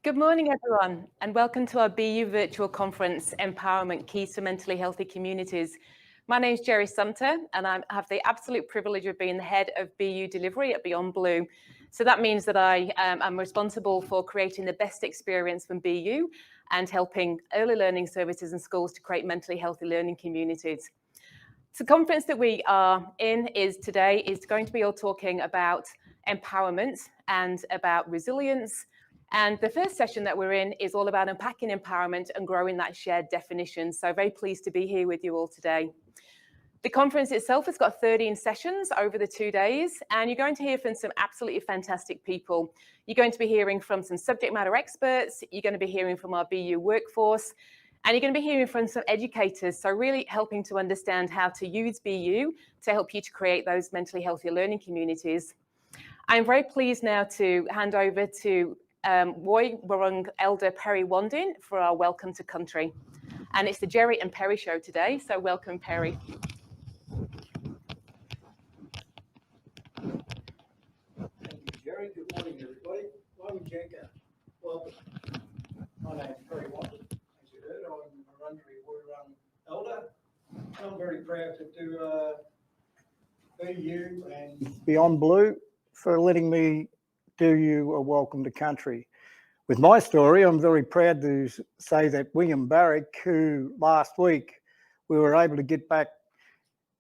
Good morning, everyone, and welcome to our BU virtual conference, Empowerment Keys to Mentally Healthy Communities. My name is Geri Sumpter, and I have the absolute privilege of being the head of BU delivery at Beyond Blue. So that means that I am responsible for creating the best experience from BU and helping early learning services and schools to create mentally healthy learning communities. So the conference that we are in today is going to be all talking about empowerment and about resilience. And the first session that we're in is all about unpacking empowerment and growing that shared definition. So very pleased to be here with you all today. The conference itself has got 13 sessions over the 2 days, and you're going to hear from some absolutely fantastic people. You're going to be hearing from some subject matter experts, you're going to be hearing from our BU workforce, and you're going to be hearing from some educators, so really helping to understand how to use BU to help you to create those mentally healthy learning communities. I'm very pleased now to hand over to Woy Wurrung Elder Perry Wandin for our Welcome to Country. And it's the Geri and Perry show today, so welcome, Perry. Thank you, Geri. Good morning, everybody. Welcome, Jenka. Welcome. My name's Perry Wandin. As you heard, I'm a Wurundjeri Wurrung Elder. I'm very proud to do BU and Beyond Blue for letting me do you a welcome to country. With my story, I'm very proud to say that William Barrick, who last week we were able to get back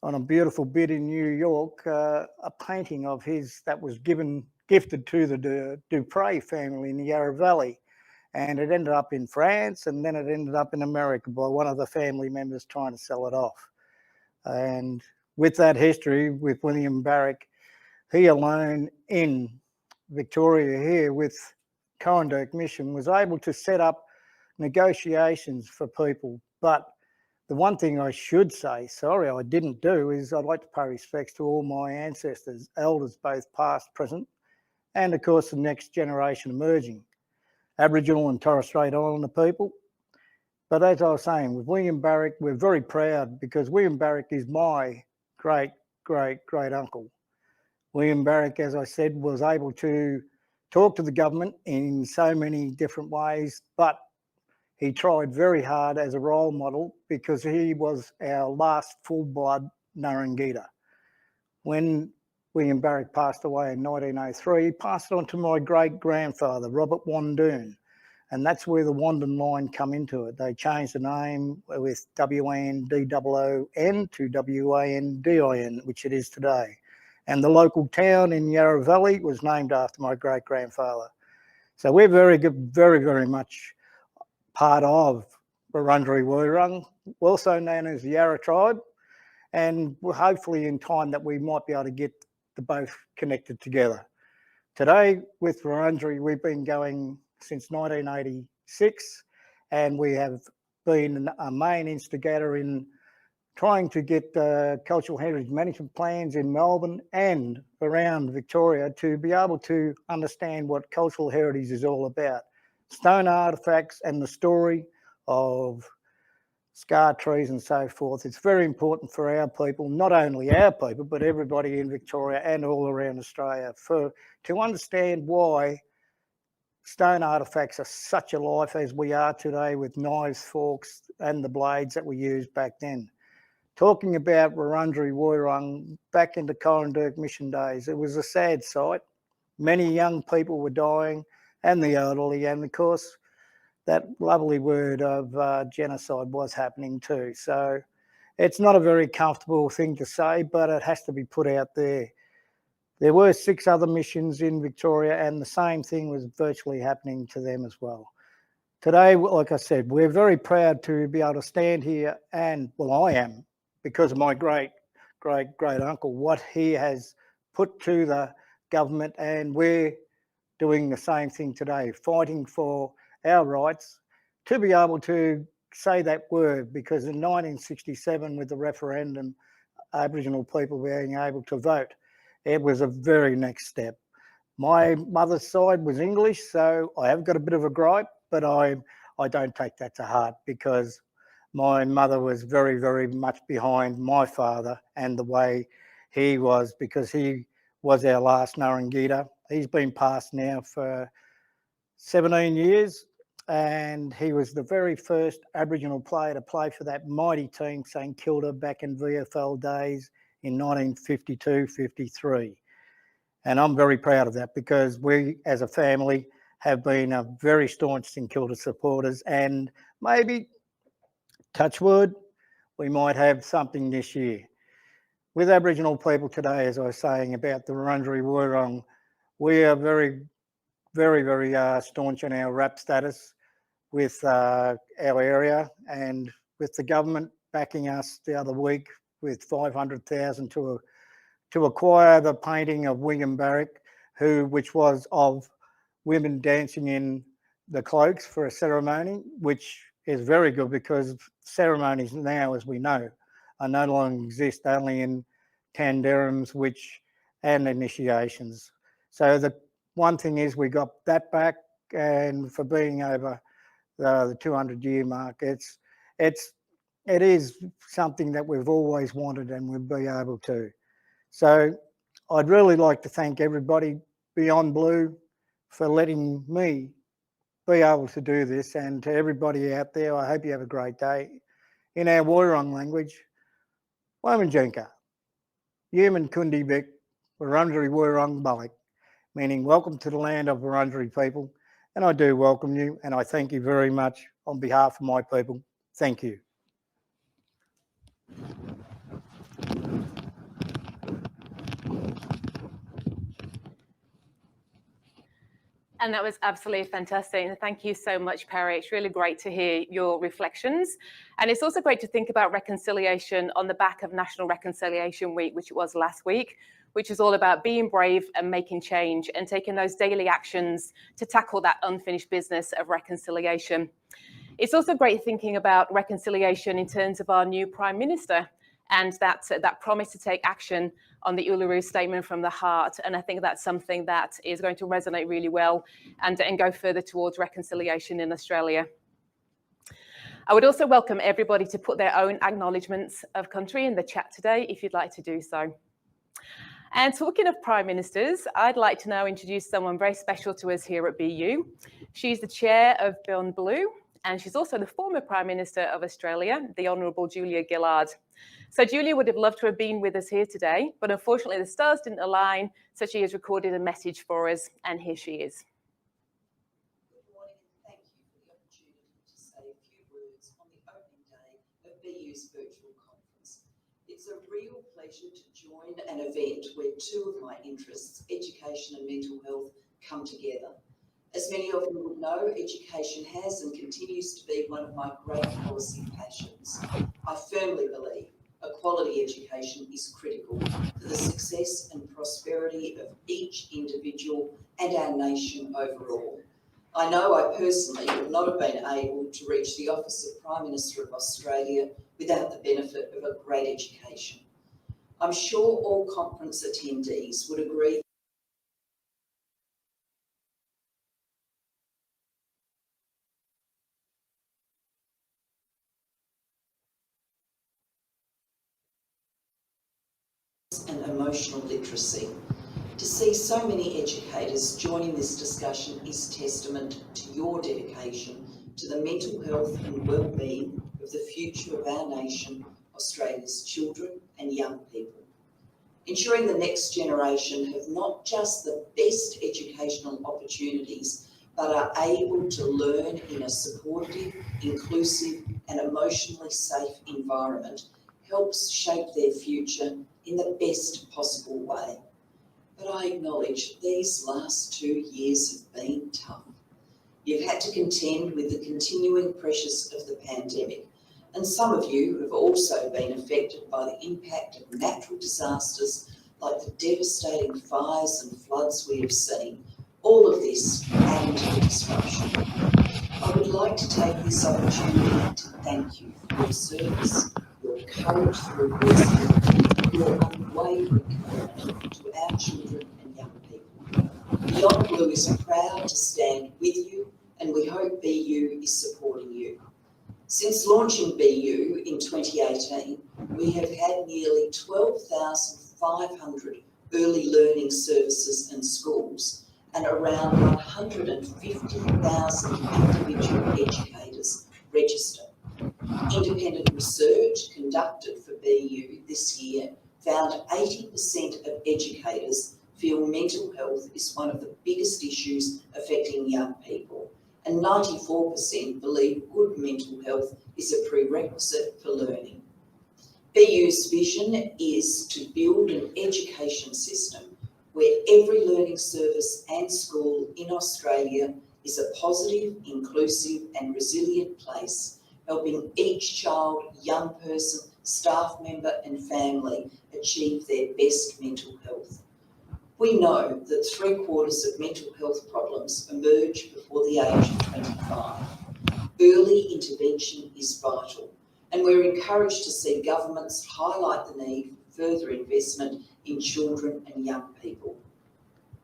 on a beautiful bid in New York, a painting of his that was gifted to the Dupre family in the Yarra Valley. And it ended up in France, and then it ended up in America by one of the family members trying to sell it off. And with that history, with William Barrick, he alone in Victoria here with Coranderrk Mission was able to set up negotiations for people. But the one thing I should say, sorry, I didn't do, is I'd like to pay respects to all my ancestors, elders, both past, present, and of course the next generation emerging, Aboriginal and Torres Strait Islander people. But as I was saying, with William Barrick, we're very proud because William Barrick is my great uncle. William Barrick, as I said, was able to talk to the government in so many different ways, but he tried very hard as a role model because he was our last full-blood Narangita. When William Barrick passed away in 1903, he passed on to my great-grandfather, Robert Wandoon, and that's where the Wandin line come into it. They changed the name with W-A-N-D-O-O-N to W-A-N-D-I-N, which it is today. And the local town in Yarra Valley was named after my great-grandfather. So we're very much part of Wurundjeri Wurrung, also known as the Yarra tribe, and hopefully in time that we might be able to get the both connected together. Today with Wurundjeri, we've been going since 1986, and we have been a main instigator in trying to get cultural heritage management plans in Melbourne and around Victoria to be able to understand what cultural heritage is all about. Stone artefacts and the story of scar trees and so forth. It's very important for our people, not only our people, but everybody in Victoria and all around Australia, to understand why stone artefacts are such a life as we are today with knives, forks, and the blades that we used back then. Talking about Wurundjeri Wurrung back into Coranderrk Mission days, it was a sad sight. Many young people were dying and the elderly, and of course that lovely word of genocide was happening too. So it's not a very comfortable thing to say, but it has to be put out there. There were 6 other missions in Victoria and the same thing was virtually happening to them as well. Today, like I said, we're very proud to be able to stand here and, well, I am, because of my great uncle, what he has put to the government, and we're doing the same thing today, fighting for our rights to be able to say that word, because in 1967 with the referendum, Aboriginal people being able to vote, it was a very next step. My mother's side was English, so I have got a bit of a gripe, but I don't take that to heart because my mother was very much behind my father and the way he was, because he was our last Narangita. He's been passed now for 17 years, and he was the very first Aboriginal player to play for that mighty team, St Kilda, back in VFL days in 1952-53. And I'm very proud of that because we, as a family, have been a very staunch St Kilda supporters, and maybe, touch wood, we might have something this year. With Aboriginal people today, as I was saying about the Wurundjeri Wurrung, we are very, very staunch in our RAP status with our area, and with the government backing us the other week with $500,000 to acquire the painting of William Barrick, which was of women dancing in the cloaks for a ceremony, which is very good because ceremonies now, as we know, are no longer exist, only in tanderums and initiations. So the one thing is we got that back, and for being over the 200-year mark, it is something that we've always wanted and we'll be able to. So I'd really like to thank everybody beyond Blue for letting me be able to do this, and to everybody out there, I hope you have a great day. In our Wurrung language, Wamanjinka, Yemen Kundi Bik, Wurundjeri Wurrung Balik, meaning welcome to the land of Wurundjeri people. And I do welcome you, and I thank you very much on behalf of my people. Thank you. And that was absolutely fantastic. And thank you so much, Perry. It's really great to hear your reflections. And it's also great to think about reconciliation on the back of National Reconciliation Week, which it was last week, which is all about being brave and making change and taking those daily actions to tackle that unfinished business of reconciliation. It's also great thinking about reconciliation in terms of our new Prime Minister and that promise to take action on the Uluru Statement from the Heart. And I think that's something that is going to resonate really well and go further towards reconciliation in Australia. I would also welcome everybody to put their own acknowledgements of country in the chat today, if you'd like to do so. And talking of Prime Ministers, I'd like to now introduce someone very special to us here at BU. She's the chair of Beyond Blue, and she's also the former Prime Minister of Australia, the Honourable Julia Gillard. So Julia would have loved to have been with us here today, but unfortunately the stars didn't align, so she has recorded a message for us, and here she is. Good morning, and thank you for the opportunity to say a few words on the opening day of BU's virtual conference. It's a real pleasure to join an event where two of my interests, education and mental health, come together. As many of you would know, education has and continues to be one of my great policy passions. I firmly believe a quality education is critical for the success and prosperity of each individual and our nation overall. I know I personally would not have been able to reach the office of Prime Minister of Australia without the benefit of a great education. I'm sure all conference attendees would agree and emotional literacy. To see so many educators joining this discussion is testament to your dedication to the mental health and well-being of the future of our nation, Australia's children and young people. Ensuring the next generation have not just the best educational opportunities, but are able to learn in a supportive, inclusive and emotionally safe environment helps shape their future in the best possible way. But I acknowledge these last 2 years have been tough. You've had to contend with the continuing pressures of the pandemic, and some of you have also been affected by the impact of natural disasters like the devastating fires and floods we have seen. All of this adding to the disruption. I would like to take this opportunity to thank you for your service, your courage through adversity, your unwavering commitment to our children and young people. Beyond Blue is proud to stand with you, and we hope BU is supporting you. Since launching BU in 2018, we have had nearly 12,500 early learning services and schools, and around 150,000 individual educators register. Independent research conducted for BU this year found 80% of educators feel mental health is one of the biggest issues affecting young people, and 94% believe good mental health is a prerequisite for learning. BU's vision is to build an education system where every learning service and school in Australia is a positive, inclusive and resilient place, helping each child, young person, staff member and family achieve their best mental health. We know that 3/4 of mental health problems emerge before the age of 25. Early intervention is vital, and we're encouraged to see governments highlight the need for further investment in children and young people.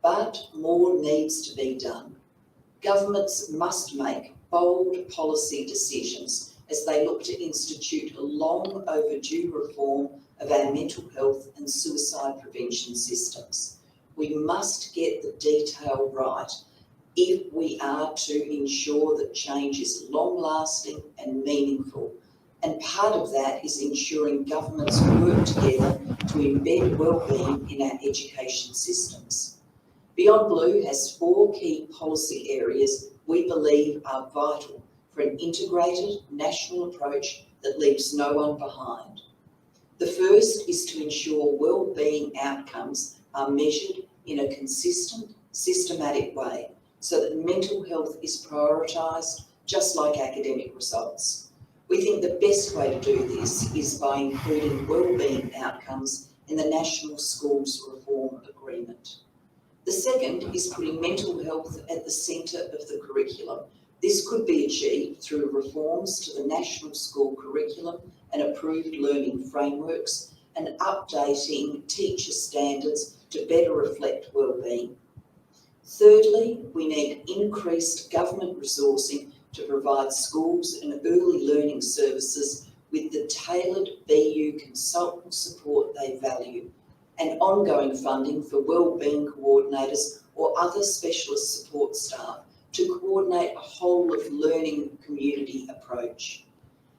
But more needs to be done. Governments must make bold policy decisions as they look to institute a long overdue reform of our mental health and suicide prevention systems. We must get the detail right if we are to ensure that change is long-lasting and meaningful. And part of that is ensuring governments work together to embed wellbeing in our education systems. Beyond Blue has 4 key policy areas we believe are vital for an integrated national approach that leaves no one behind. The first is to ensure wellbeing outcomes are measured in a consistent, systematic way so that mental health is prioritised just like academic results. We think the best way to do this is by including wellbeing outcomes in the National Schools Reform Agreement. The second is putting mental health at the centre of the curriculum. This could be achieved through reforms to the national school curriculum and approved learning frameworks and updating teacher standards to better reflect wellbeing. Thirdly, we need increased government resourcing to provide schools and early learning services with the tailored BU consultant support they value, and ongoing funding for wellbeing coordinators or other specialist support staff to coordinate a whole of learning community approach.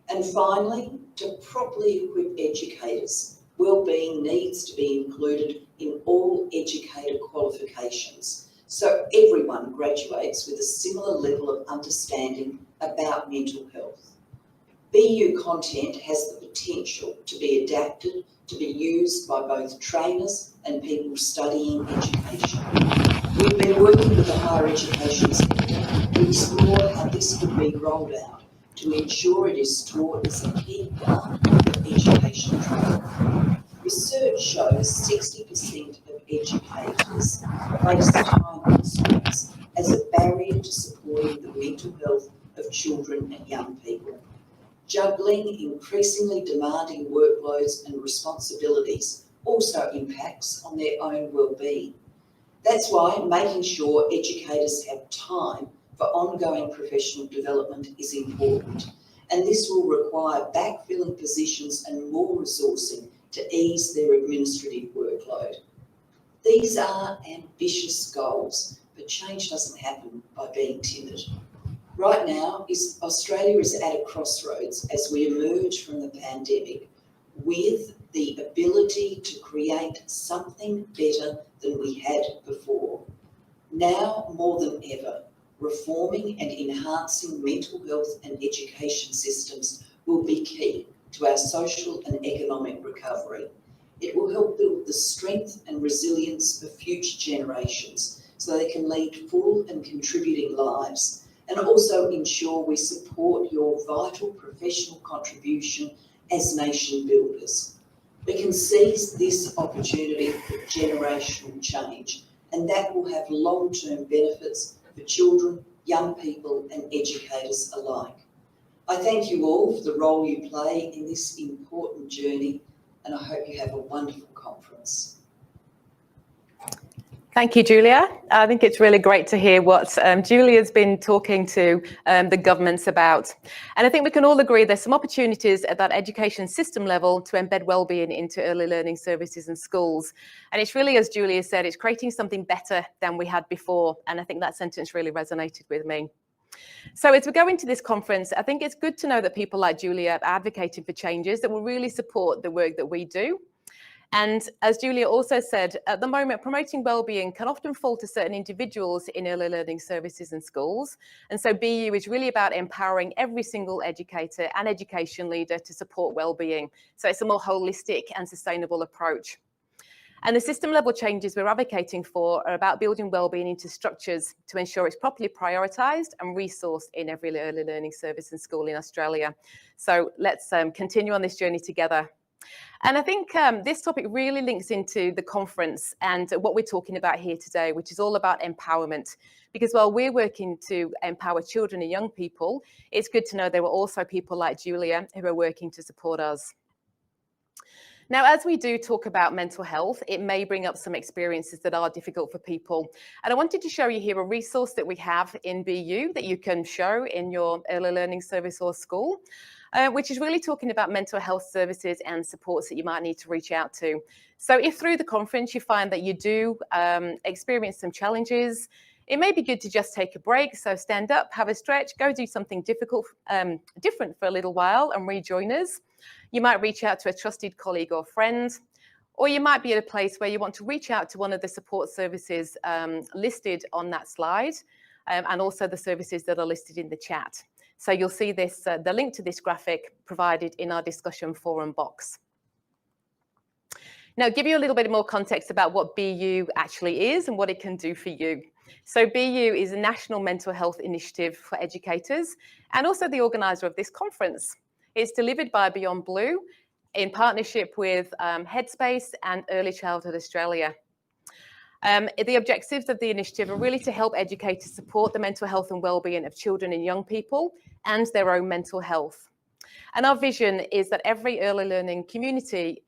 And finally, to properly equip educators, wellbeing needs to be included in all educator qualifications, so everyone graduates with a similar level of understanding about mental health. BU content has the potential to be adapted to be used by both trainers and people studying education. We've been working with the higher education sector to explore how this could be rolled out to ensure it is taught as a key part of education training. Research shows 60% of educators place time constraints as a barrier to supporting the mental health of children and young people. Juggling increasingly demanding workloads and responsibilities also impacts on their own well-being. That's why making sure educators have time for ongoing professional development is important, and this will require backfilling positions and more resourcing to ease their administrative workload. These are ambitious goals, but change doesn't happen by being timid. Right now, Australia is at a crossroads as we emerge from the pandemic with the ability to create something better than we had before. Now more than ever, reforming and enhancing mental health and education systems will be key to our social and economic recovery. It will help build the strength and resilience of future generations so they can lead full and contributing lives, and also ensure we support your vital professional contribution as nation builders. We can seize this opportunity for generational change, and that will have long-term benefits for children, young people and educators alike. I thank you all for the role you play in this important journey, and I hope you have a wonderful conference. Thank you, Julia. I think it's really great to hear what Julia's been talking to the governments about. And I think we can all agree there's some opportunities at that education system level to embed wellbeing into early learning services and schools. And it's really, as Julia said, it's creating something better than we had before. And I think that sentence really resonated with me. So as we go into this conference, I think it's good to know that people like Julia are advocating for changes that will really support the work that we do. And as Julia also said, at the moment, promoting wellbeing can often fall to certain individuals in early learning services and schools. And so BU is really about empowering every single educator and education leader to support wellbeing. So it's a more holistic and sustainable approach. And the system level changes we're advocating for are about building wellbeing into structures to ensure it's properly prioritised and resourced in every early learning service and school in Australia. So let's continue on this journey together. And I think this topic really links into the conference and what we're talking about here today, which is all about empowerment. Because while we're working to empower children and young people, it's good to know there were also people like Julia who are working to support us. Now, as we do talk about mental health, it may bring up some experiences that are difficult for people. And I wanted to show you here a resource that we have in BU that you can show in your early learning service or school. Which is really talking about mental health services and supports that you might need to reach out to. So if through the conference you find that you do experience some challenges, it may be good to just take a break. So stand up, have a stretch, go do something different for a little while and rejoin us. You might reach out to a trusted colleague or friend, or you might be at a place where you want to reach out to one of the support services listed on that slide, and also the services that are listed in the chat. So you'll see this, the link to this graphic provided in our discussion forum box. Now, give you a little bit more context about what BU actually is and what it can do for you. So BU is a national mental health initiative for educators and also the organiser of this conference. It's delivered by Beyond Blue in partnership with Headspace and Early Childhood Australia. The objectives of the initiative are really to help educators support the mental health and wellbeing of children and young people and their own mental health. And our vision is that every learning community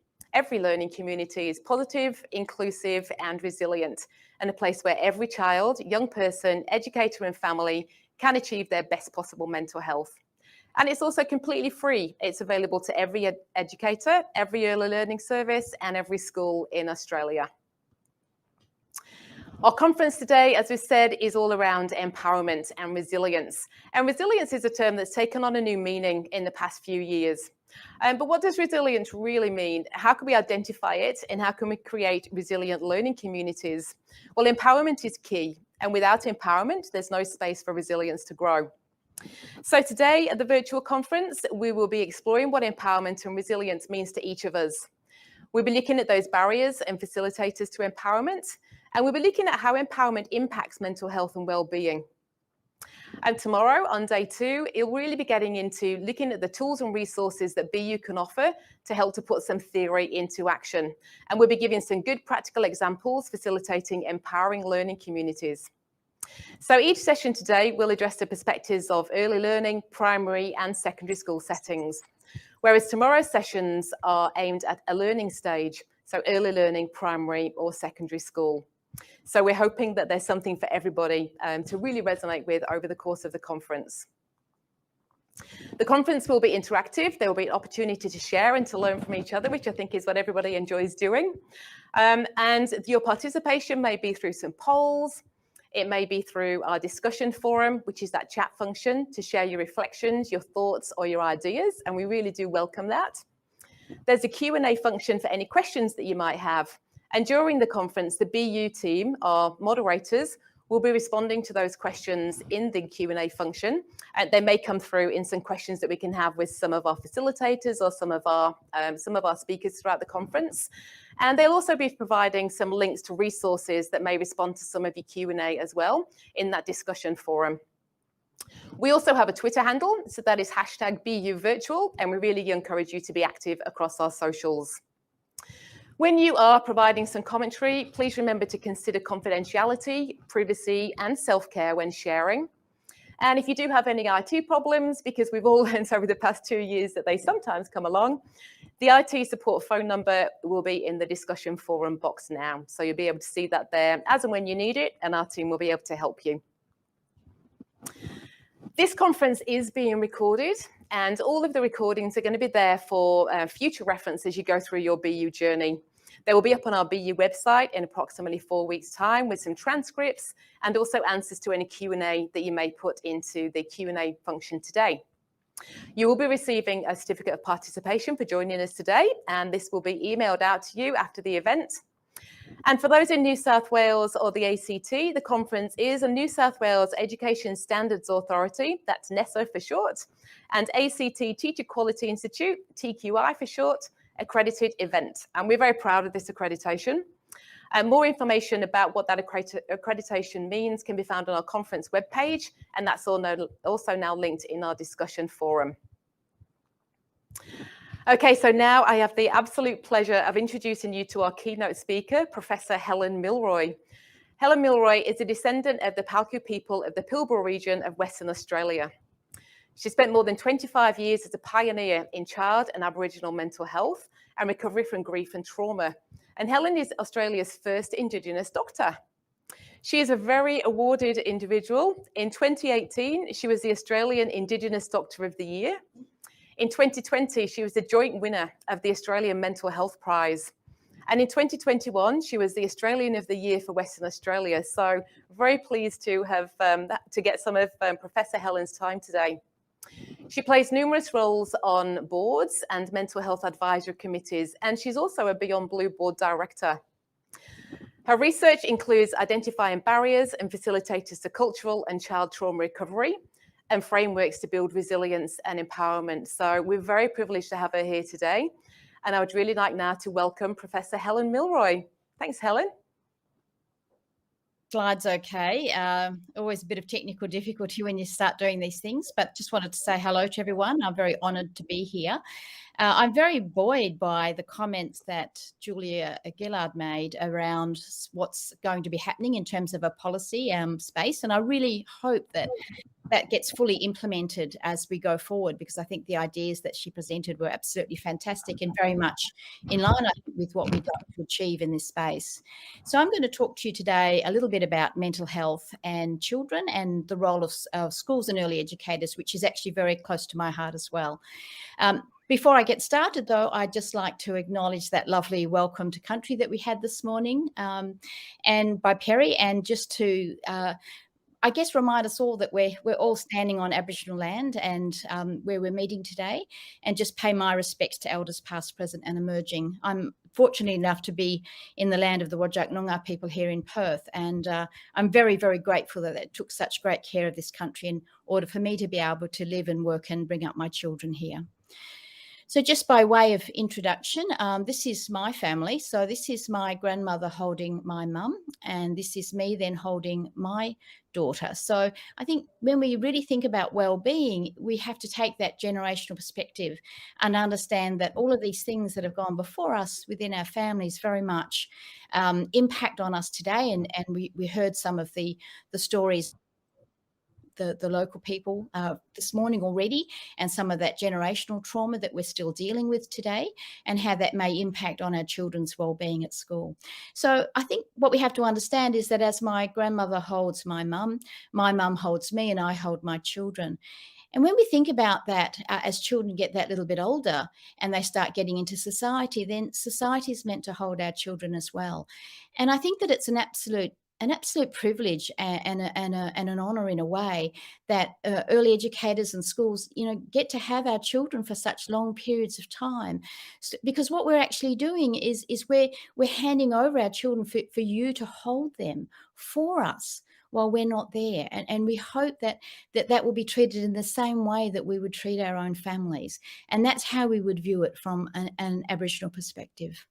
is positive, inclusive and resilient, and a place where every child, young person, educator and family can achieve their best possible mental health. And it's also completely free. It's available to every educator, every early learning service and every school in Australia. Our conference today, as we said, is all around empowerment and resilience. And resilience is a term that's taken on a new meaning in the past few years. But what does resilience really mean? How can we identify it and how can we create resilient learning communities? Well, empowerment is key. And without empowerment, there's no space for resilience to grow. So today at the virtual conference, we will be exploring what empowerment and resilience means to each of us. We'll be looking at those barriers and facilitators to empowerment, and we'll be looking at how empowerment impacts mental health and well-being. And tomorrow, on day 2, it'll really be getting into looking at the tools and resources that BU can offer to help to put some theory into action. And we'll be giving some good practical examples facilitating empowering learning communities. So each session today will address the perspectives of early learning, primary and secondary school settings, whereas tomorrow's sessions are aimed at a learning stage, so early learning, primary or secondary school. So we're hoping that there's something for everybody to really resonate with over the course of the conference. The conference will be interactive. There will be an opportunity to share and to learn from each other, which I think is what everybody enjoys doing. And your participation may be through some polls. It may be through our discussion forum, which is that chat function to share your reflections, your thoughts or your ideas. And we really do welcome that. There's a Q&A function for any questions that you might have. And during the conference, the BU team, our moderators, will be responding to those questions in the Q&A function. And they may come through in some questions that we can have with some of our facilitators or some of our speakers throughout the conference. And they'll also be providing some links to resources that may respond to some of your Q&A as well in that discussion forum. We also have a Twitter handle, so that is #BUVirtual, and we really encourage you to be active across our socials. When you are providing some commentary, please remember to consider confidentiality, privacy, and self-care when sharing. And if you do have any IT problems, because we've all learned over the past 2 years that they sometimes come along, the IT support phone number will be in the discussion forum box now. So you'll be able to see that there as and when you need it, and our team will be able to help you. This conference is being recorded, and all of the recordings are going to be there for future reference as you go through your BU journey. They will be up on our BU website in approximately 4 weeks' time with some transcripts and also answers to any Q&A that you may put into the Q&A function today. You will be receiving a certificate of participation for joining us today, and this will be emailed out to you after the event. And for those in New South Wales or the ACT, the conference is a New South Wales Education Standards Authority, that's NESO for short, and ACT Teacher Quality Institute, TQI for short, accredited event. And we're very proud of this accreditation. And more information about what that accreditation means can be found on our conference webpage, and that's also now linked in our discussion forum. Okay, so now I have the absolute pleasure of introducing you to our keynote speaker, Professor Helen Milroy. Helen Milroy is a descendant of the Palku people of the Pilbara region of Western Australia. She spent more than 25 years as a pioneer in child and Aboriginal mental health and recovery from grief and trauma. And Helen is Australia's first Indigenous doctor. She is a very awarded individual. In 2018, she was the Australian Indigenous Doctor of the Year. In 2020, she was the joint winner of the Australian Mental Health Prize. And in 2021, she was the Australian of the Year for Western Australia. So very pleased to have to get some of Professor Helen's time today. She plays numerous roles on boards and mental health advisory committees, and she's also a Beyond Blue board director. Her research includes identifying barriers and facilitators to cultural and child trauma recovery and frameworks to build resilience and empowerment. So we're very privileged to have her here today. And I would really like now to welcome Professor Helen Milroy. Thanks, Helen. Slides okay. Always a bit of technical difficulty when you start doing these things, but just wanted to say hello to everyone. I'm very honoured to be here. I'm very buoyed by the comments that Julia Gillard made around what's going to be happening in terms of a policy space, and I really hope that that gets fully implemented as we go forward, because I think the ideas that she presented were absolutely fantastic and very much in line, I think, with what we'd like to achieve in this space. So I'm going to talk to you today a little bit about mental health and children and the role of schools and early educators, which is actually very close to my heart as well. Before I get started, though, I'd just like to acknowledge that lovely welcome to country that we had this morning and by Perry, and just to I guess remind us all that we're all standing on Aboriginal land and where we're meeting today, and just pay my respects to elders past, present and emerging. I'm fortunate enough to be in the land of the Whadjuk Noongar people here in Perth, and I'm very, very grateful that they took such great care of this country in order for me to be able to live and work and bring up my children here. So just by way of introduction, this is my family. So this is my grandmother holding my mum, and this is me then holding my daughter. So I think when we really think about well-being, we have to take that generational perspective and understand that all of these things that have gone before us within our families very much impact on us today. And we heard some of the stories, the local people this morning already, and some of that generational trauma that we're still dealing with today, and how that may impact on our children's well-being at school. So I think what we have to understand is that as my grandmother holds my mum holds me, and I hold my children. And when we think about that, as children get that little bit older and they start getting into society, then society is meant to hold our children as well. And I think that it's an absolute privilege and an honour in a way that early educators and schools, get to have our children for such long periods of time, because what we're actually doing is we're handing over our children for you to hold them for us while we're not there, and we hope that will be treated in the same way that we would treat our own families, and that's how we would view it from an Aboriginal perspective.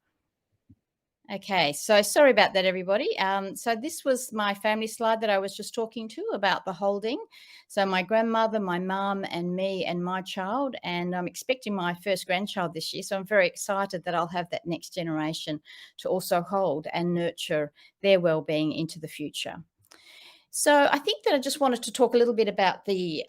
Okay, so sorry about that, everybody. So this was my family slide that I was just talking to about the holding. So my grandmother, my mum and me and my child, and I'm expecting my first grandchild this year. So I'm very excited that I'll have that next generation to also hold and nurture their well-being into the future. So I think that I just wanted to talk a little bit about the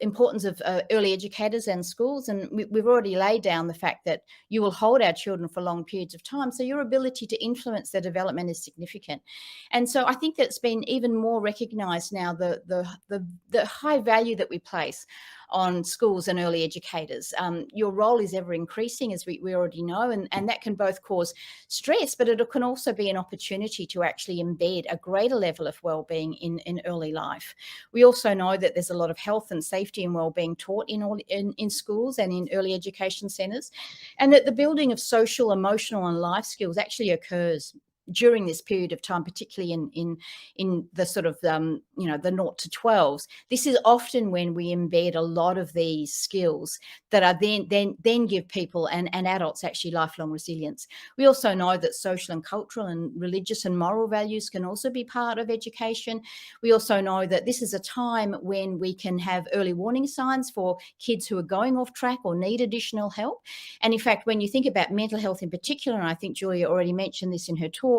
importance of early educators and schools. And we've already laid down the fact that you will hold our children for long periods of time. So your ability to influence their development is significant. And so I think that it's been even more recognised now, the high value that we place on schools and early educators. Your role is ever increasing, as we already know, and that can both cause stress, but it can also be an opportunity to actually embed a greater level of wellbeing in early life. We also know that there's a lot of health and safety and wellbeing taught in schools and in early education centres, and that the building of social, emotional and life skills actually occurs during this period of time, particularly in the sort of the 0 to 12s. This is often when we embed a lot of these skills that are then give people and adults actually lifelong resilience. We also know that social and cultural and religious and moral values can also be part of education. We also know that this is a time when we can have early warning signs for kids who are going off track or need additional help. And in fact, when you think about mental health in particular, and I think Julia already mentioned this in her talk,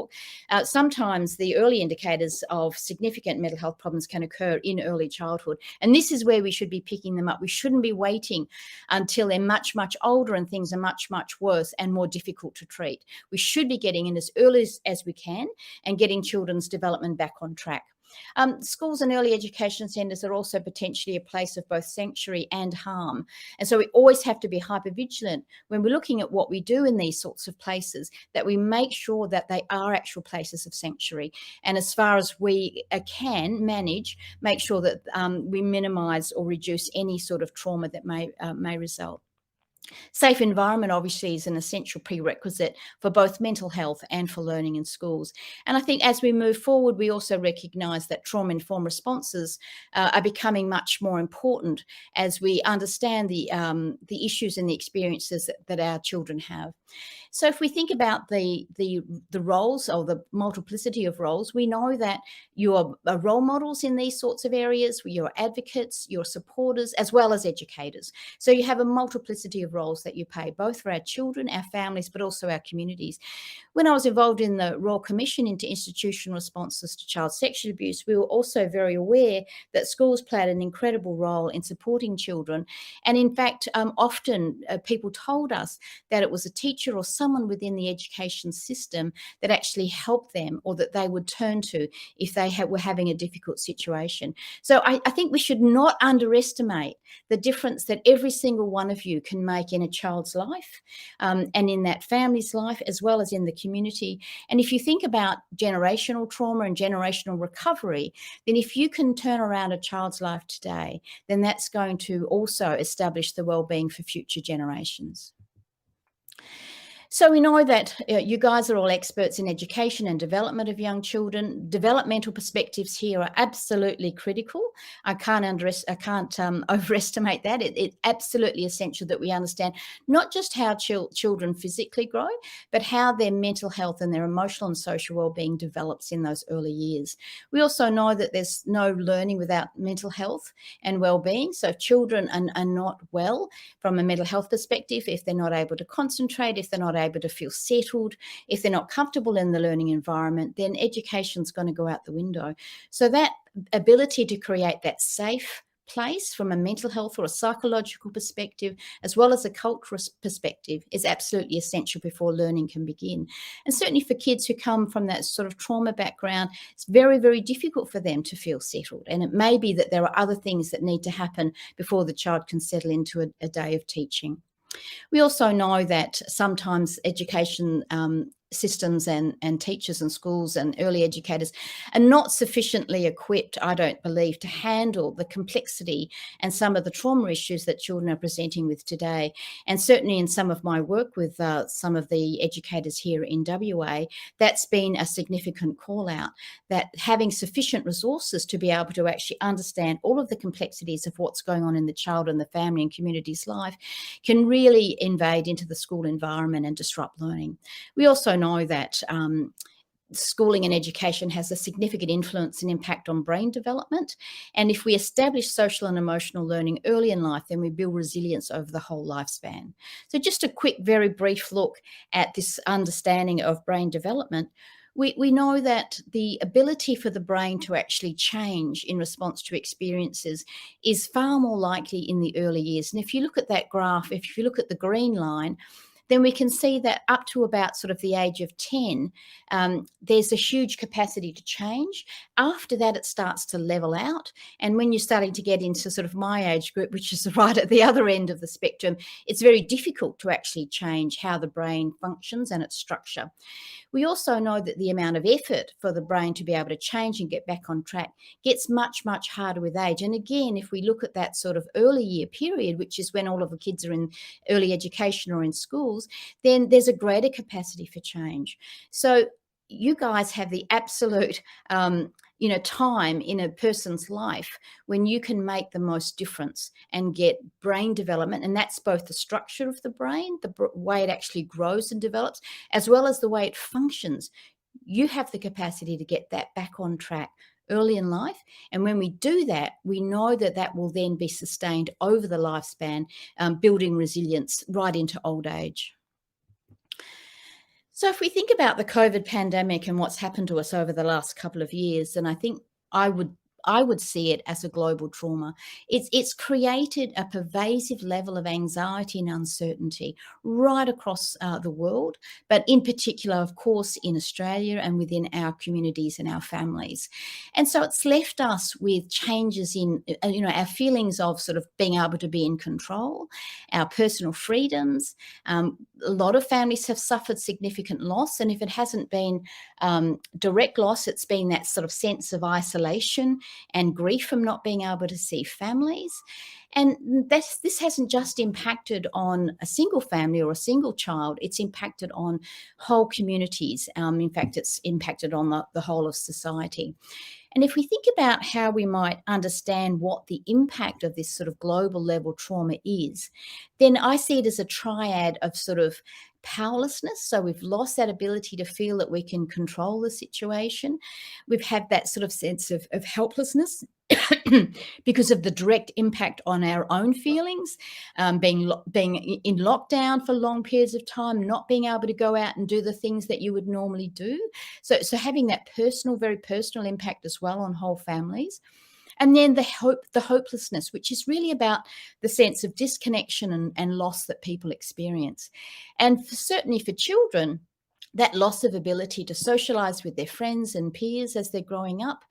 sometimes the early indicators of significant mental health problems can occur in early childhood. And this is where we should be picking them up. We shouldn't be waiting until they're much, much older and things are much, much worse and more difficult to treat. We should be getting in as early as we can and getting children's development back on track. Schools and early education centres are also potentially a place of both sanctuary and harm. And so we always have to be hyper vigilant when we're looking at what we do in these sorts of places, that we make sure that they are actual places of sanctuary. And as far as we can manage, make sure that we minimise or reduce any sort of trauma that may result. Safe environment obviously is an essential prerequisite for both mental health and for learning in schools. And I think as we move forward, we also recognise that trauma-informed responses are becoming much more important as we understand the issues and the experiences that our children have. So if we think about the roles or the multiplicity of roles, we know that you are role models in these sorts of areas, you're advocates, you're supporters, as well as educators. So you have a multiplicity of roles that you play, both for our children, our families, but also our communities. When I was involved in the Royal Commission into institutional responses to child sexual abuse, we were also very aware that schools played an incredible role in supporting children. And in fact, often people told us that it was a teacher or someone within the education system that actually helped them or that they would turn to if they were having a difficult situation. So I think we should not underestimate the difference that every single one of you can make in a child's life and in that family's life, as well as in the community. And if you think about generational trauma and generational recovery, then if you can turn around a child's life today, then that's going to also establish the well-being for future generations. So we know that you guys are all experts in education and development of young children. Developmental perspectives here are absolutely critical. I can't overestimate that. It's absolutely essential that we understand not just how children physically grow, but how their mental health and their emotional and social well-being develops in those early years. We also know that there's no learning without mental health and well-being. So if children are not well from a mental health perspective, if they're not able to concentrate, if they're not able to feel settled, if they're not comfortable in the learning environment, then education's going to go out the window. So that ability to create that safe place from a mental health or a psychological perspective, as well as a cultural perspective, is absolutely essential before learning can begin. And certainly for kids who come from that sort of trauma background, it's very, very difficult for them to feel settled. And it may be that there are other things that need to happen before the child can settle into a day of teaching. We also know that sometimes education systems and teachers and schools and early educators are not sufficiently equipped, I don't believe, to handle the complexity and some of the trauma issues that children are presenting with today. And certainly in some of my work with some of the educators here in WA, that's been a significant call out, that having sufficient resources to be able to actually understand all of the complexities of what's going on in the child and the family and community's life can really invade into the school environment and disrupt learning. We also know that schooling and education has a significant influence and impact on brain development. And if we establish social and emotional learning early in life, then we build resilience over the whole lifespan. So just a quick, very brief look at this understanding of brain development. we know that the ability for the brain to actually change in response to experiences is far more likely in the early years. And if you look at that graph, if you look at the green line, then we can see that up to about sort of the age of 10, there's a huge capacity to change. After that, it starts to level out. And when you're starting to get into sort of my age group, which is right at the other end of the spectrum, it's very difficult to actually change how the brain functions and its structure. We also know that the amount of effort for the brain to be able to change and get back on track gets much, much harder with age. And again, if we look at that sort of early year period, which is when all of the kids are in early education or in schools, then there's a greater capacity for change. So you guys have the absolute time in a person's life when you can make the most difference and get brain development. And that's both the structure of the brain, the way it actually grows and develops, as well as the way it functions. You have the capacity to get that back on track early in life. And when we do that, we know that that will then be sustained over the lifespan, building resilience right into old age. So if we think about the COVID pandemic and what's happened to us over the last couple of years, then I think I would see it as a global trauma. It's created a pervasive level of anxiety and uncertainty right across the world, but in particular, of course, in Australia and within our communities and our families. And so it's left us with changes in, our feelings of sort of being able to be in control, our personal freedoms. A lot of families have suffered significant loss, and if it hasn't been direct loss, it's been that sort of sense of isolation and grief from not being able to see families. And this hasn't just impacted on a single family or a single child, it's impacted on whole communities. In fact, it's impacted on the whole of society. And if we think about how we might understand what the impact of this sort of global level trauma is, then I see it as a triad of sort of powerlessness. So we've lost that ability to feel that we can control the situation. We've had that sort of sense of helplessness because of the direct impact on our own feelings, being in lockdown for long periods of time, not being able to go out and do the things that you would normally do. So having that very personal impact as well on whole families. And then the hopelessness, which is really about the sense of disconnection and loss that people experience. And certainly for children, that loss of ability to socialize with their friends and peers as they're growing up,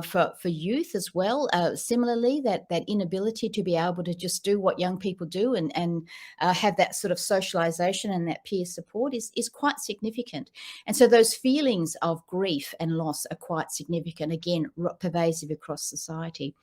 for youth as well. Similarly, that inability to be able to just do what young people do and have that sort of socialization and that peer support is quite significant. And so those feelings of grief and loss are quite significant, again, pervasive across society.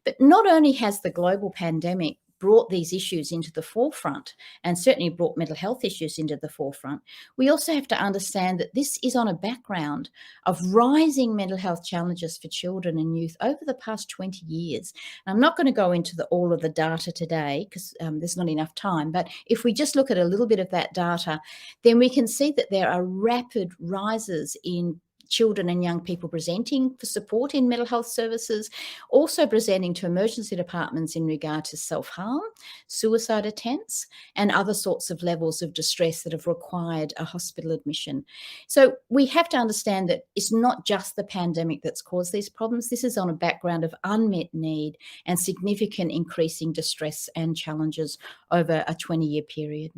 But not only has the global pandemic brought these issues into the forefront and certainly brought mental health issues into the forefront, we also have to understand that this is on a background of rising mental health challenges for children and youth over the past 20 years. I'm not going to go into all of the data today because there's not enough time, but if we just look at a little bit of that data, then we can see that there are rapid rises in children and young people presenting for support in mental health services, also presenting to emergency departments in regard to self-harm, suicide attempts, and other sorts of levels of distress that have required a hospital admission. So we have to understand that it's not just the pandemic that's caused these problems. This is on a background of unmet need and significant increasing distress and challenges over a 20-year period.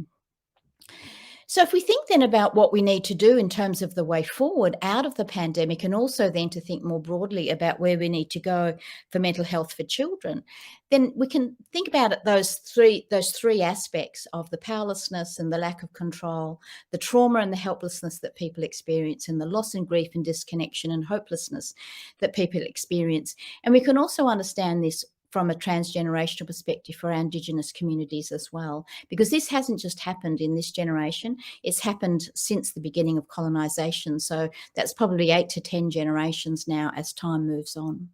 So if we think then about what we need to do in terms of the way forward out of the pandemic, and also then to think more broadly about where we need to go for mental health for children, then we can think about it, those three aspects of the powerlessness and the lack of control, the trauma and the helplessness that people experience, and the loss and grief and disconnection and hopelessness that people experience. And we can also understand this from a transgenerational perspective for our Indigenous communities as well, because this hasn't just happened in this generation, it's happened since the beginning of colonisation. So that's probably 8 to 10 generations now as time moves on.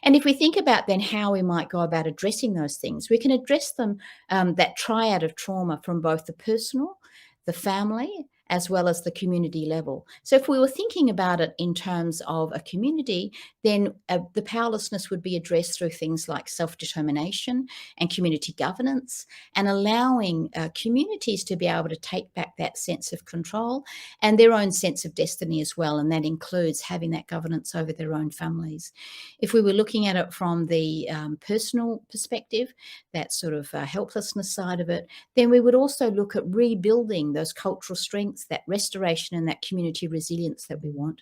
And if we think about then how we might go about addressing those things, we can address them, that triad of trauma, from both the personal, the family, as well as the community level. So if we were thinking about it in terms of a community, then the powerlessness would be addressed through things like self-determination and community governance, and allowing communities to be able to take back that sense of control and their own sense of destiny as well. And that includes having that governance over their own families. If we were looking at it from the personal perspective, that sort of helplessness side of it, then we would also look at rebuilding those cultural strengths, that restoration and that community resilience that we want.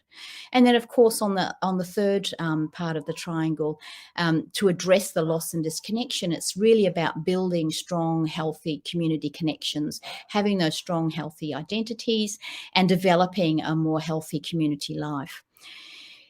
And then, of course, on the third part of the triangle, to address the loss and disconnection, it's really about building strong, healthy community connections, having those strong, healthy identities, and developing a more healthy community life.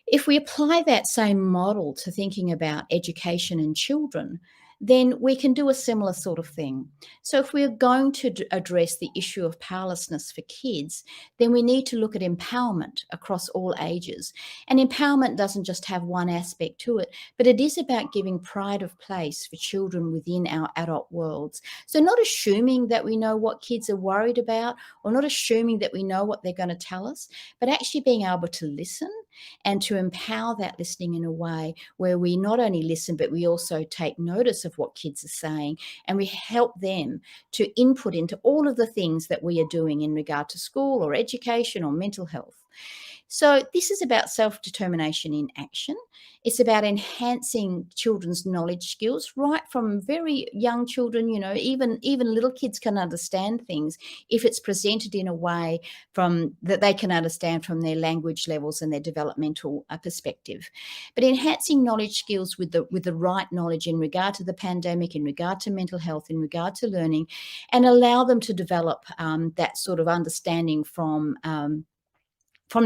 If we apply that same model to thinking about education and children, then we can do a similar sort of thing. So if we're going to address the issue of powerlessness for kids, then we need to look at empowerment across all ages. And empowerment doesn't just have one aspect to it, but it is about giving pride of place for children within our adult worlds. So not assuming that we know what kids are worried about, or not assuming that we know what they're going to tell us, but actually being able to listen and to empower that listening in a way where we not only listen, but we also take notice of what kids are saying, and we help them to input into all of the things that we are doing in regard to school or education or mental health. So this is about self-determination in action. It's about enhancing children's knowledge skills right from very young children. You know, even little kids can understand things if it's presented in a way that they can understand from their language levels and their developmental perspective. But enhancing knowledge skills with the right knowledge in regard to the pandemic, in regard to mental health, in regard to learning, and allow them to develop that sort of understanding from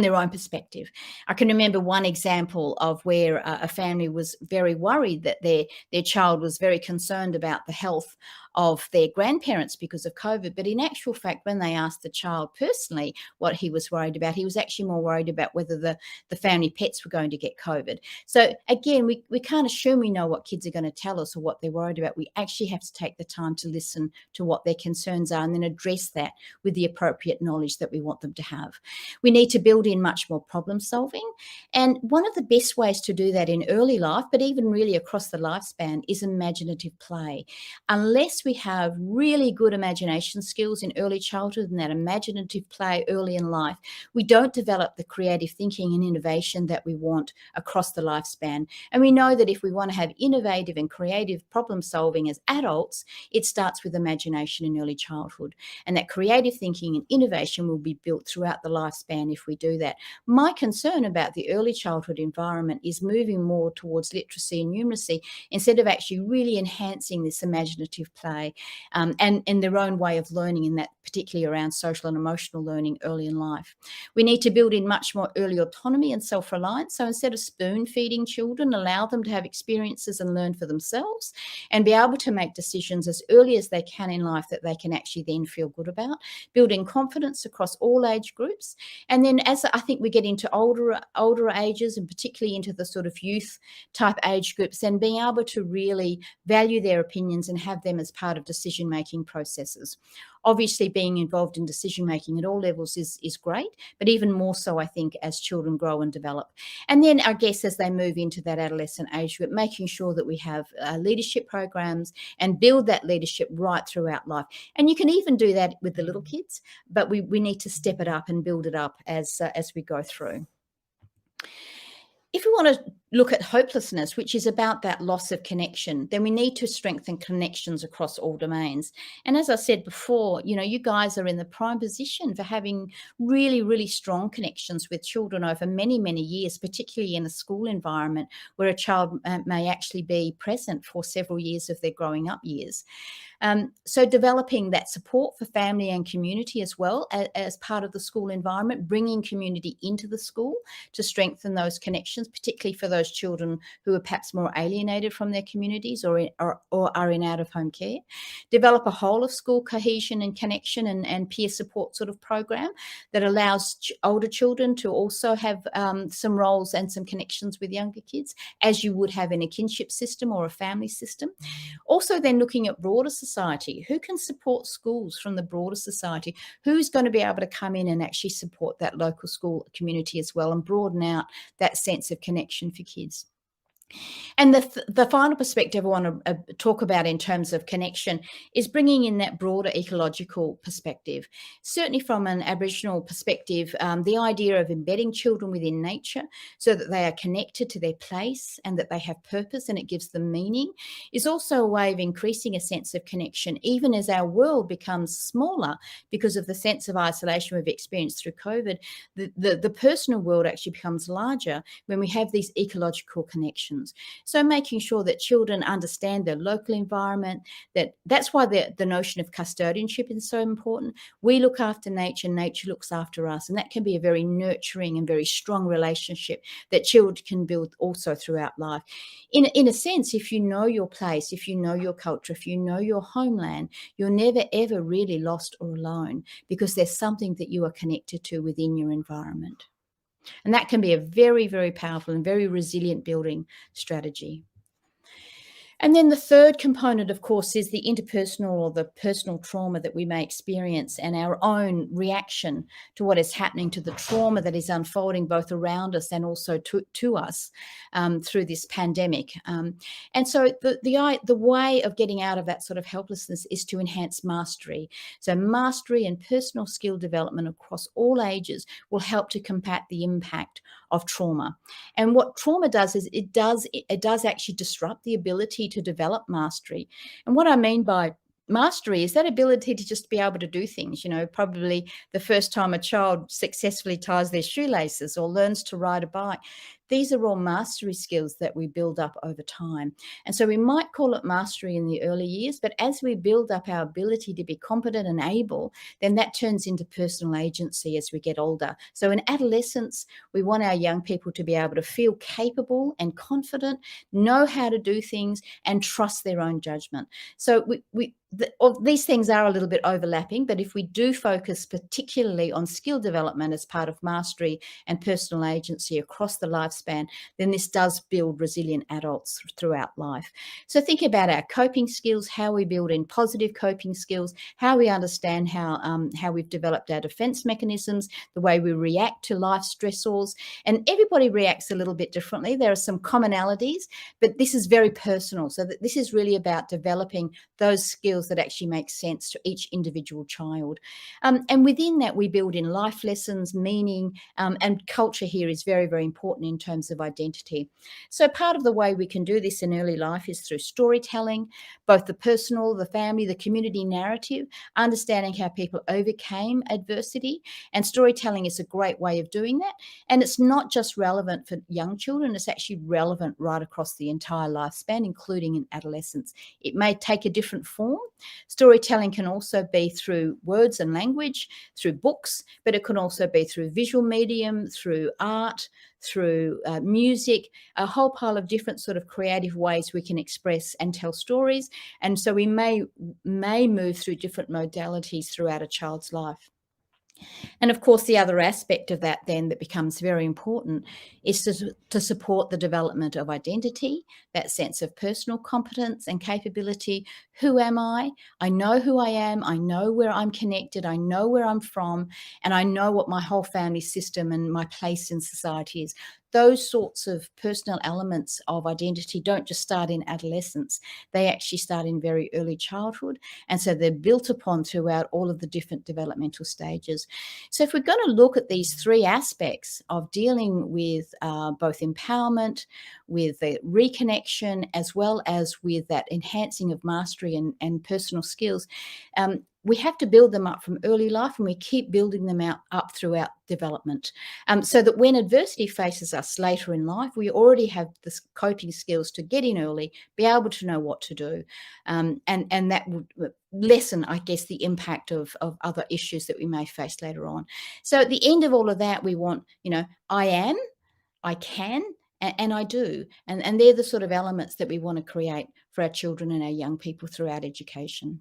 their own perspective. I can remember one example of where a family was very worried that their child was very concerned about the health of their grandparents because of COVID. But in actual fact, when they asked the child personally what he was worried about, he was actually more worried about whether the family pets were going to get COVID. So again, we can't assume we know what kids are going to tell us or what they're worried about. We actually have to take the time to listen to what their concerns are and then address that with the appropriate knowledge that we want them to have. We need to build in much more problem solving. And one of the best ways to do that in early life, but even really across the lifespan, is imaginative play. Unless we have really good imagination skills in early childhood and that imaginative play early in life, we don't develop the creative thinking and innovation that we want across the lifespan. And we know that if we want to have innovative and creative problem solving as adults, it starts with imagination in early childhood. And that creative thinking and innovation will be built throughout the lifespan if we do that. My concern about the early childhood environment is moving more towards literacy and numeracy instead of actually really enhancing this imaginative play and in their own way of learning, in that particularly around social and emotional learning early in life. We need to build in much more early autonomy and self-reliance. So instead of spoon feeding children, allow them to have experiences and learn for themselves and be able to make decisions as early as they can in life that they can actually then feel good about, building confidence across all age groups. And then as I think we get into older ages, and particularly into the sort of youth type age groups, then being able to really value their opinions and have them as part of decision-making processes. Obviously, being involved in decision-making at all levels is great, but even more so, I think, as children grow and develop. And then, I guess, as they move into that adolescent age group, making sure that we have leadership programs and build that leadership right throughout life. And you can even do that with the little kids, but we need to step it up and build it up as we go through. If we want to look at hopelessness, which is about that loss of connection, then we need to strengthen connections across all domains. And as I said before, you know, you guys are in the prime position for having really, really strong connections with children over many, many years, particularly in a school environment where a child may actually be present for several years of their growing up years. So developing that support for family and community as well as part of the school environment, bringing community into the school to strengthen those connections, particularly for those children who are perhaps more alienated from their communities or are in out-of-home care. Develop a whole of school cohesion and connection and peer support sort of program that allows older children to also have some roles and some connections with younger kids, as you would have in a kinship system or a family system. Also then looking at broader society society? Who can support schools from the broader society? Who's going to be able to come in and actually support that local school community as well and broaden out that sense of connection for kids? And the final perspective I want to talk about in terms of connection is bringing in that broader ecological perspective. Certainly from an Aboriginal perspective, the idea of embedding children within nature so that they are connected to their place and that they have purpose and it gives them meaning is also a way of increasing a sense of connection, even as our world becomes smaller because of the sense of isolation we've experienced through COVID. The personal world actually becomes larger when we have these ecological connections. So making sure that children understand their local environment, that's why the notion of custodianship is so important. We look after nature, nature looks after us, and that can be a very nurturing and very strong relationship that children can build also throughout life. In a sense, if you know your place, if you know your culture, if you know your homeland, you're never ever really lost or alone because there's something that you are connected to within your environment. And that can be a very, very powerful and very resilient building strategy. And then the third component, of course, is the interpersonal or the personal trauma that we may experience and our own reaction to what is happening, to the trauma that is unfolding both around us and also to us through this pandemic. And so the way of getting out of that sort of helplessness is to enhance mastery. So mastery and personal skill development across all ages will help to combat the impact of trauma. And what trauma does is it does actually disrupt the ability to develop mastery. And what I mean by mastery is that ability to just be able to do things, probably the first time a child successfully ties their shoelaces or learns to ride a bike. These are all mastery skills that we build up over time. And so we might call it mastery in the early years, but as we build up our ability to be competent and able, then that turns into personal agency as we get older. So in adolescence, we want our young people to be able to feel capable and confident, know how to do things, and trust their own judgment. So these things are a little bit overlapping, but if we do focus particularly on skill development as part of mastery and personal agency across the lifespan, then this does build resilient adults throughout life. So think about our coping skills, how we build in positive coping skills, how we understand how we've developed our defense mechanisms, the way we react to life stressors, and everybody reacts a little bit differently. There are some commonalities, but this is very personal. So that this is really about developing those skills that actually make sense to each individual child. And within that, we build in life lessons, meaning, and culture here is very, very important in terms of identity. So part of the way we can do this in early life is through storytelling, both the personal, the family, the community narrative, understanding how people overcame adversity. And storytelling is a great way of doing that. And it's not just relevant for young children, it's actually relevant right across the entire lifespan, including in adolescence. It may take a different form. Storytelling can also be through words and language, through books, but it can also be through visual medium, through art, through music, a whole pile of different sort of creative ways we can express and tell stories. And so we may move through different modalities throughout a child's life. And of course, the other aspect of that then that becomes very important is to support the development of identity, that sense of personal competence and capability. Who am I? I know who I am. I know where I'm connected. I know where I'm from. And I know what my whole family system and my place in society is. Those sorts of personal elements of identity don't just start in adolescence. They actually start in very early childhood. And so they're built upon throughout all of the different developmental stages. So if we're going to look at these three aspects of dealing with both empowerment, with the reconnection, as well as with that enhancing of mastery and personal skills, we have to build them up from early life, and we keep building them up throughout development, so that when adversity faces us later in life, we already have the coping skills to get in early, be able to know what to do, and that would lessen, I guess, the impact of other issues that we may face later on. So at the end of all of that, we want, I am, I can, and I do. And they're the sort of elements that we want to create for our children and our young people throughout education.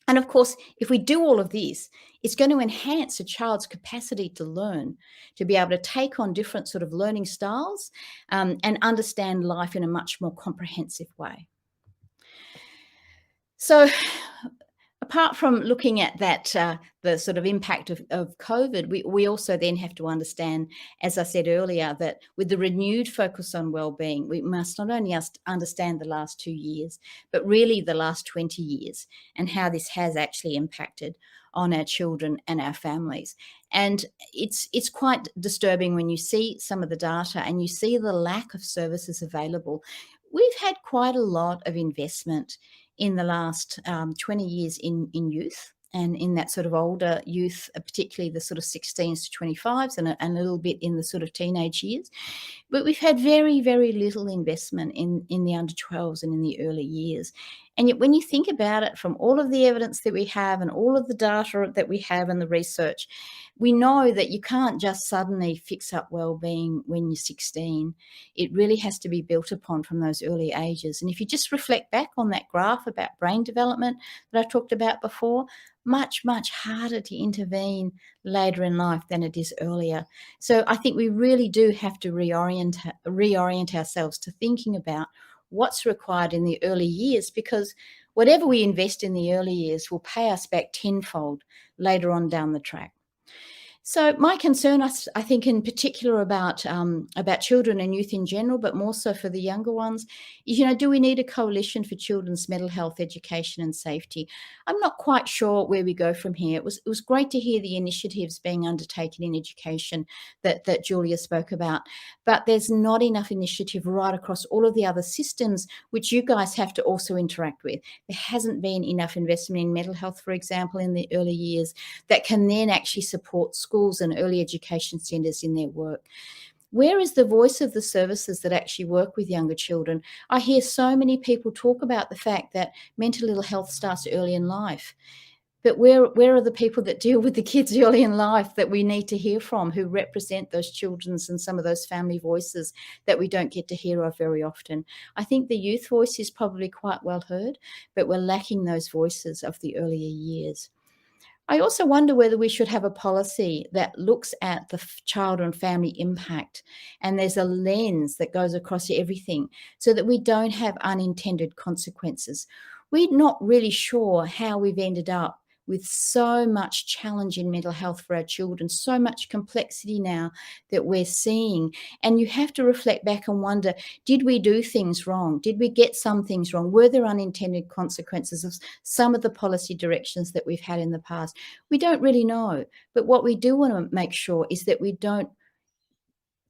And of course, if we do all of this, it's going to enhance a child's capacity to learn, to be able to take on different sort of learning styles, and understand life in a much more comprehensive way. So apart from looking at that, the sort of impact of COVID, we also then have to understand, as I said earlier, that with the renewed focus on wellbeing, we must not only understand the last 2 years, but really the last 20 years and how this has actually impacted on our children and our families. And it's quite disturbing when you see some of the data and you see the lack of services available. We've had quite a lot of investment in the last 20 years in youth and in that sort of older youth, particularly the sort of 16s to 25s and a little bit in the sort of teenage years. But we've had very, very little investment in the under 12s and in the early years. And yet when you think about it, from all of the evidence that we have and all of the data that we have and the research, we know that you can't just suddenly fix up wellbeing when you're 16. It really has to be built upon from those early ages. And if you just reflect back on that graph about brain development that I talked about before, much, much harder to intervene later in life than it is earlier. So I think we really do have to reorient ourselves to thinking about what's required in the early years, because whatever we invest in the early years will pay us back tenfold later on down the track. So my concern, I think in particular about children and youth in general, but more so for the younger ones, is, do we need a coalition for children's mental health, education and safety? I'm not quite sure where we go from here. It was great to hear the initiatives being undertaken in education that Julia spoke about, but there's not enough initiative right across all of the other systems which you guys have to also interact with. There hasn't been enough investment in mental health, for example, in the early years that can then actually support schools and early education centres in their work. Where is the voice of the services that actually work with younger children? I hear so many people talk about the fact that mental ill health starts early in life. But where are the people that deal with the kids early in life that we need to hear from, who represent those children's and some of those family voices that we don't get to hear of very often? I think the youth voice is probably quite well heard, but we're lacking those voices of the earlier years. I also wonder whether we should have a policy that looks at the child and family impact, and there's a lens that goes across everything so that we don't have unintended consequences. We're not really sure how we've ended up with so much challenge in mental health for our children, so much complexity now that we're seeing. And you have to reflect back and wonder, did we do things wrong? Did we get some things wrong? Were there unintended consequences of some of the policy directions that we've had in the past? We don't really know. But what we do want to make sure is that we don't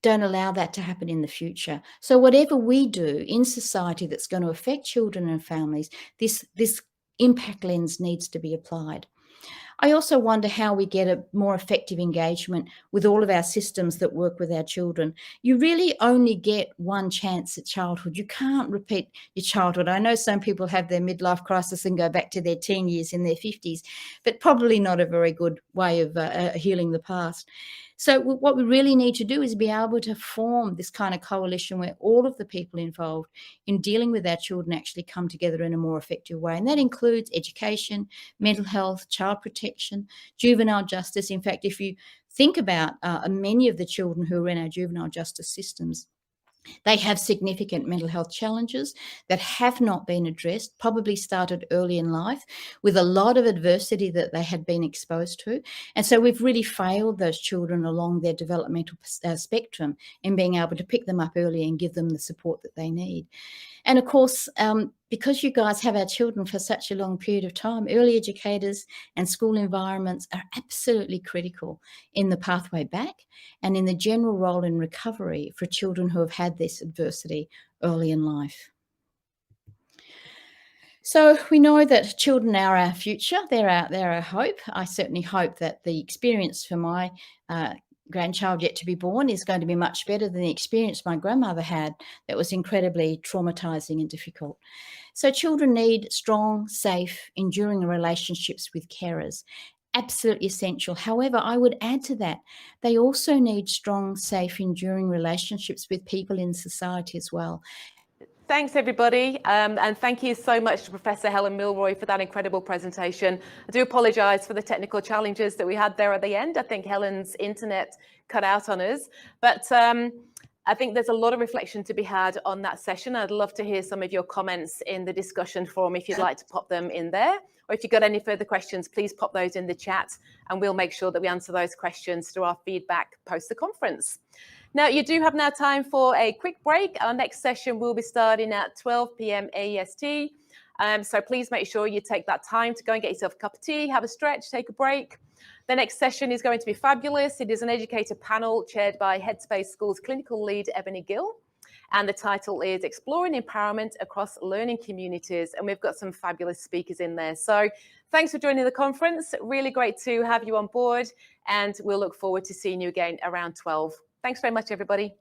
allow that to happen in the future. So whatever we do in society that's going to affect children and families, this impact lens needs to be applied. I also wonder how we get a more effective engagement with all of our systems that work with our children. You really only get one chance at childhood. You can't repeat your childhood. I know some people have their midlife crisis and go back to their teen years in their 50s, but probably not a very good way of healing the past. So what we really need to do is be able to form this kind of coalition where all of the people involved in dealing with our children actually come together in a more effective way. And that includes education, mental health, child protection, juvenile justice. In fact, if you think about many of the children who are in our juvenile justice systems, they have significant mental health challenges that have not been addressed, probably started early in life with a lot of adversity that they had been exposed to. And so we've really failed those children along their developmental spectrum in being able to pick them up early and give them the support that they need. And of course, because you guys have our children for such a long period of time, early educators and school environments are absolutely critical in the pathway back and in the general role in recovery for children who have had this adversity early in life. So we know that children are our future. They're our hope. I certainly hope that the experience for my grandchild yet to be born is going to be much better than the experience my grandmother had that was incredibly traumatizing and difficult. So children need strong, safe, enduring relationships with carers. Absolutely essential. However, I would add to that, they also need strong, safe, enduring relationships with people in society as well. Thanks, everybody. And thank you so much to Professor Helen Milroy for that incredible presentation. I do apologise for the technical challenges that we had there at the end. I think Helen's internet cut out on us. But I think there's a lot of reflection to be had on that session. I'd love to hear some of your comments in the discussion forum if you'd like to pop them in there. Or if you've got any further questions, please pop those in the chat and we'll make sure that we answer those questions through our feedback post the conference. Now, you do have now time for a quick break. Our next session will be starting at 12 p.m. AEST. So please make sure you take that time to go and get yourself a cup of tea, have a stretch, take a break. The next session is going to be fabulous. It is an educator panel chaired by Headspace School's clinical lead, Ebony Gill. And the title is Exploring Empowerment Across Learning Communities. And we've got some fabulous speakers in there. So thanks for joining the conference. Really great to have you on board. And we'll look forward to seeing you again around 12. Thanks very much, everybody.